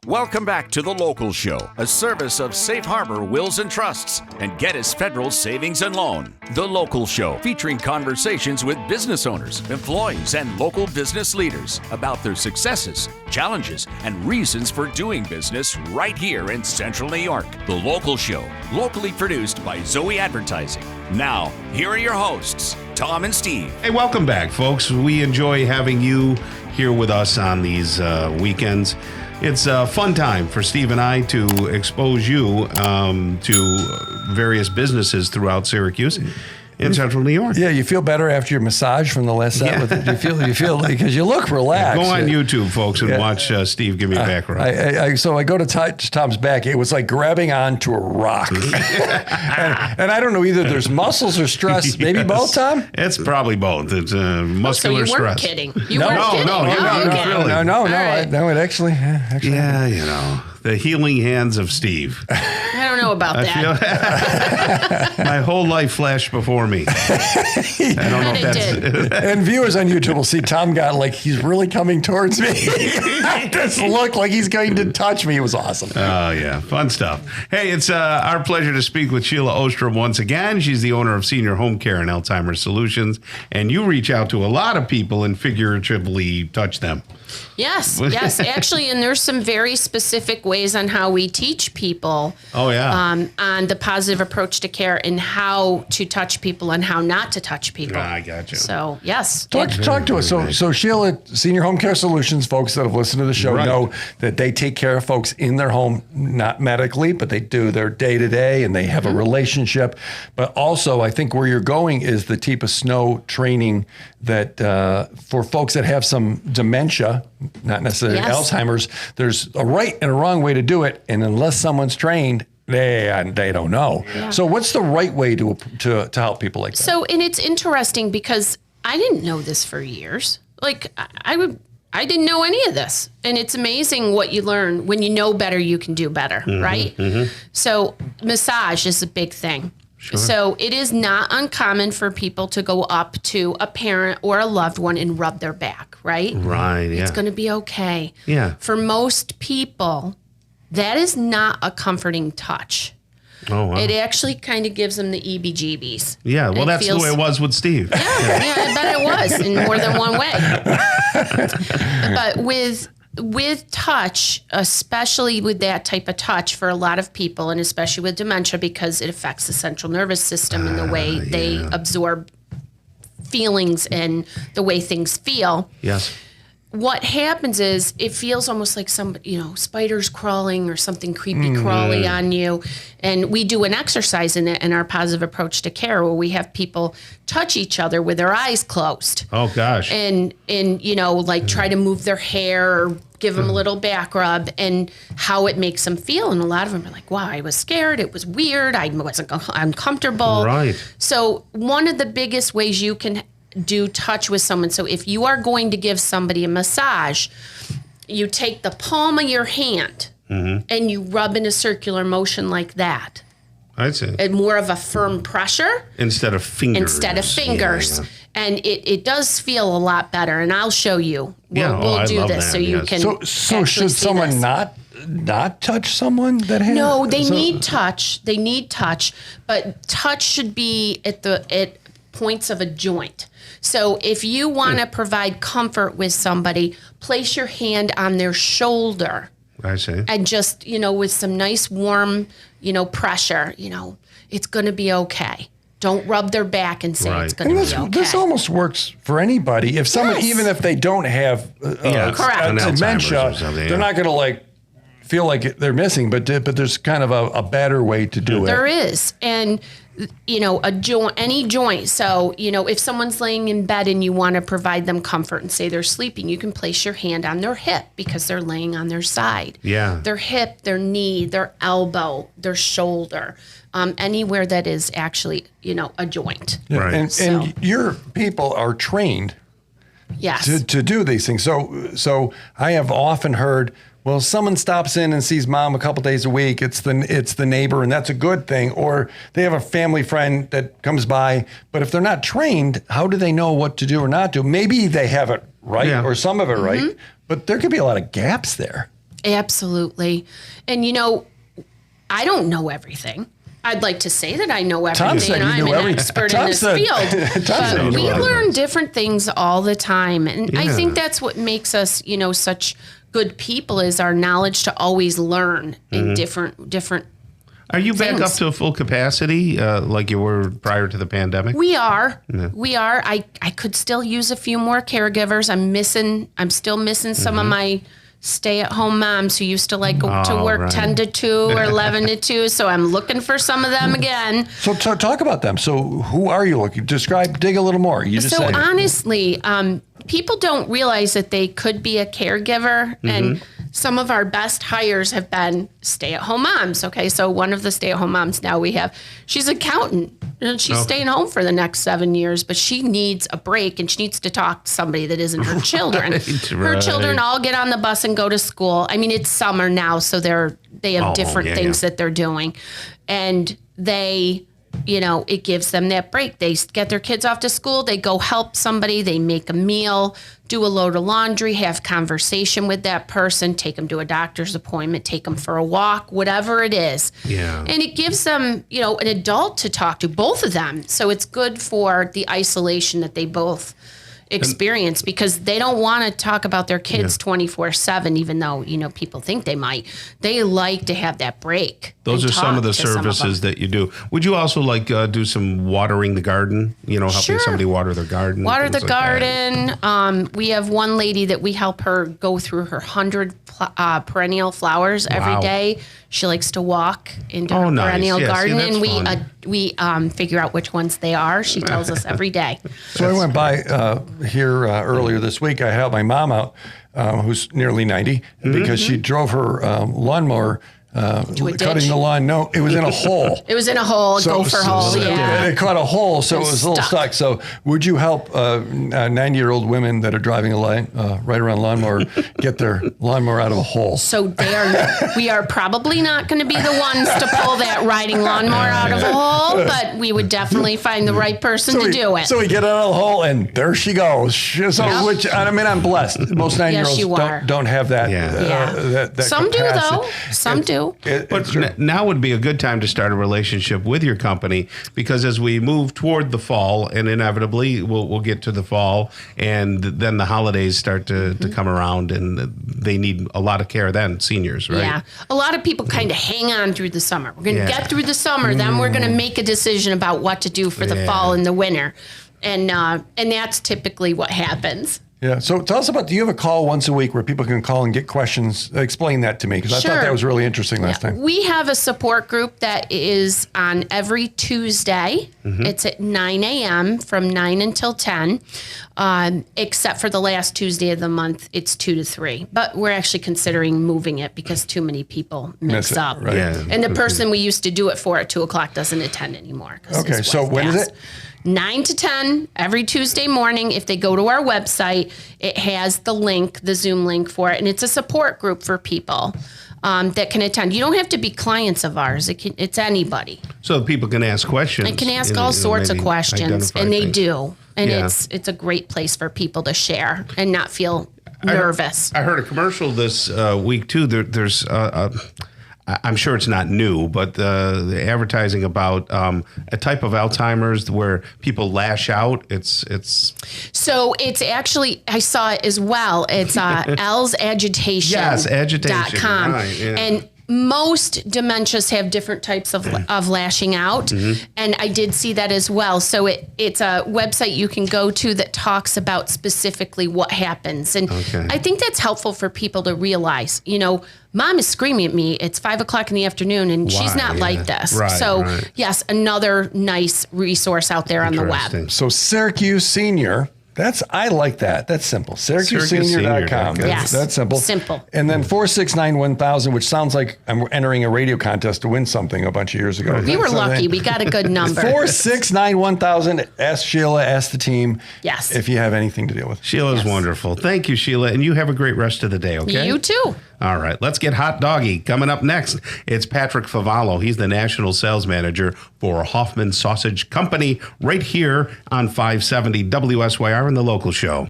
Welcome back to The Local Show, a service of Safe Harbor Wills and Trusts and Geddes Federal Savings and Loan. The Local Show, featuring conversations with business owners, employees, and local business leaders about their successes, challenges, and reasons for doing business right here in Central New York. The Local Show, locally produced by Zoey Advertising. Now, here are your hosts, Tom and Steve. Hey, welcome back, folks. We enjoy having you here with us on these weekends. It's a fun time for Steve and I to expose you to various businesses throughout Syracuse in Central New York. Yeah, you feel better after your massage from the last set. Yeah. You feel because you look relaxed. Go on YouTube, folks, and watch Steve give me a back rub. So I go to touch Tom's back. It was like grabbing onto a rock. and I don't know, either there's muscles or stress. Maybe both, Tom? It's probably both. It's muscular stress. So you weren't kidding. You weren't kidding. No, it actually. Yeah, you know. The healing hands of Steve. I don't know about that. My whole life flashed before me. I don't know if that's... And viewers on YouTube will see Tom got like, he's really coming towards me. This look like he's going to touch me. It was awesome. Oh, yeah. Fun stuff. Hey, it's our pleasure to speak with Sheila Ohstrom once again. She's the owner of Senior Home Care and Alzheimer's Solutions. And you reach out to a lot of people and figuratively touch them. Yes. Actually, and there's some very specific ways on how we teach people. Oh, yeah. On the positive approach to care and how to touch people and how not to touch people. I got you. So, yes. Talk to us. So Sheila, Senior Home Care Solutions, folks that have listened to the show know that they take care of folks in their home, not medically, but they do their day-to-day and they have a relationship. But also, I think where you're going is the type of snow training that for folks that have some dementia, not necessarily Alzheimer's, there's a right and a wrong way to do it. And unless someone's trained, they don't know. Yeah. So what's the right way to help people like that? So, and it's interesting because I didn't know this for years. Like I didn't know any of this. And it's amazing what you learn. When you know better, you can do better, right? Mm-hmm. So massage is a big thing. Sure. So it is not uncommon for people to go up to a parent or a loved one and rub their back, right? Right, yeah. It's going to be okay. Yeah. For most people, that is not a comforting touch. Oh, wow. It actually kind of gives them the EBGBs. Yeah, well, that's the way it was with Steve. Yeah, I bet it was in more than one way. But with touch, especially with that type of touch for a lot of people, and especially with dementia, because it affects the central nervous system and the way they absorb feelings and the way things feel. Yes. What happens is it feels almost like spiders crawling or something creepy crawly on you. And we do an exercise in our positive approach to care where we have people touch each other with their eyes closed. Oh, gosh. And try to move their hair or give them a little back rub and how it makes them feel. And a lot of them are like, wow, I was scared. It was weird. I wasn't uncomfortable. Right. So one of the biggest ways you can do touch with someone. So if you are going to give somebody a massage, you take the palm of your hand and you rub in a circular motion like that. I see. And more of a firm pressure. Instead of fingers. Yeah. And it does feel a lot better. And I'll show you. We'll do this so you can. So should someone not touch someone that has? No, they need touch. They need touch. But touch should be at points of a joint. So if you want to provide comfort with somebody, place your hand on their shoulder. I see. And just, with some nice warm, pressure, it's going to be okay. Don't rub their back and say it's going to be okay. This almost works for anybody. If someone, even if they don't have dementia, they're not going to feel like they're missing, but there's kind of a better way to do it. There is. And any joint. So, if someone's laying in bed and you want to provide them comfort and say they're sleeping, you can place your hand on their hip because they're laying on their side. Yeah. Their hip, their knee, their elbow, their shoulder, anywhere that is actually, a joint. Right. And your people are trained to do these things. So I have often heard, well, someone stops in and sees mom a couple days a week. It's the neighbor, and that's a good thing. Or they have a family friend that comes by. But if they're not trained, how do they know what to do or not do? Maybe they have it right or some of it right, but there could be a lot of gaps there. Absolutely. And, I don't know everything. I'd like to say that I know Tom everything. said you knew I'm an expert in this field. But we learn different things all the time. And I think that's what makes us, such good people is our knowledge to always learn in different Are you back things. up to full capacity like you were prior to the pandemic? We are. We are. I could still use a few more caregivers. I'm still missing some of my stay-at-home moms who used to go to work 10 to 2 or 11 to 2. So I'm looking for some of them again. So talk about them. So who are you looking? Dig a little more. You just So said honestly, people don't realize that they could be a caregiver, and some of our best hires have been stay-at-home moms. Okay, so one of the stay-at-home moms now we have, she's an accountant, and she's staying home for the next 7 years, but she needs a break, and she needs to talk to somebody that isn't her children. Her children all get on the bus and go to school. I mean, it's summer now, so they have different things that they're doing, and they. It gives them that break. They get their kids off to school. They go help somebody. They make a meal, do a load of laundry, have conversation with that person, take them to a doctor's appointment, take them for a walk, whatever it is. Yeah. And it gives them, an adult to talk to, both of them. So it's good for the isolation that they both experience because they don't want to talk about their kids 24/7, even though, people think they might. They like to have that break. Those are some of the services that you do. Would you also do some watering the garden? Helping somebody water their garden? Water the garden. We have one lady that we help her go through her 100 perennial flowers every day. She likes to walk into her perennial garden, and we figure out which ones they are. She tells us every day. So I went by here earlier this week. I helped my mom out, who's nearly 90, because she drove her lawnmower cutting the lawn. No, it was in a hole. It was in a hole, gopher hole, yeah. It caught a hole, so it was a little stuck. So would you help 90-year-old women that are driving a right-around lawnmower get their lawnmower out of a hole? So we are probably not going to be the ones to pull that riding lawnmower out of a hole, but we would definitely find the right person to do it. So we get out of the hole, and there she goes. I'm blessed. Most 90-year-olds don't have that. That Some capacity. do, though. Some do. But now would be a good time to start a relationship with your company, because as we move toward the fall, and inevitably we'll get to the fall, and then the holidays start to come around, and they need a lot of care then, seniors, right? Yeah. A lot of people kind of hang on through the summer. We're going to get through the summer, then we're going to make a decision about what to do for the fall and the winter. And that's typically what happens. Yeah. So tell us do you have a call once a week where people can call and get questions? Explain that to me, because I thought that was really interesting last time. We have a support group that is on every Tuesday. It's at 9 a.m. from 9 until 10, except for the last Tuesday of the month, it's 2 to 3. But we're actually considering moving it because too many people mix up. Right. Yeah. And the person we used to do it for at 2 o'clock doesn't attend anymore. Okay. So when is it? 9 to 10 every Tuesday morning. If they go to our website, it has the link, the Zoom link for it. And it's a support group for people that can attend. You don't have to be clients of ours. It's anybody. So people can ask questions. They can ask all sorts of questions, and they do. And Yeah. it's a great place for people to share and not feel nervous. I heard a commercial this week too. There's I'm sure it's not new, but the advertising about a type of Alzheimer's where people lash out. It's So it's actually, I saw it as well. It's L's Agitation. Yes, agitation. .com. Right, yeah. And most dementias have different types of lashing out. And I did see that as well. So it's a website you can go to that talks about specifically what happens. And I think that's helpful for people to realize, mom is screaming at me. It's 5 o'clock in the afternoon and she's not like this. Right. Yes, another nice resource out there on the web. So Syracuse Senior. I like that. That's simple. SyracuseSenior.com. Yes. That's simple. Simple. And then 469-1000, which sounds like I'm entering a radio contest to win something a bunch of years ago. We were lucky. We got a good number. 469-1000. Ask Sheila, ask the team. Yes. If you have anything to deal with. Sheila's wonderful. Thank you, Sheila. And you have a great rest of the day, okay? You too. All right, let's get hot doggy. Coming up next, it's Patrick Favallo. He's the national sales manager for Hoffman Sausage Company right here on 570 WSYR in the local show.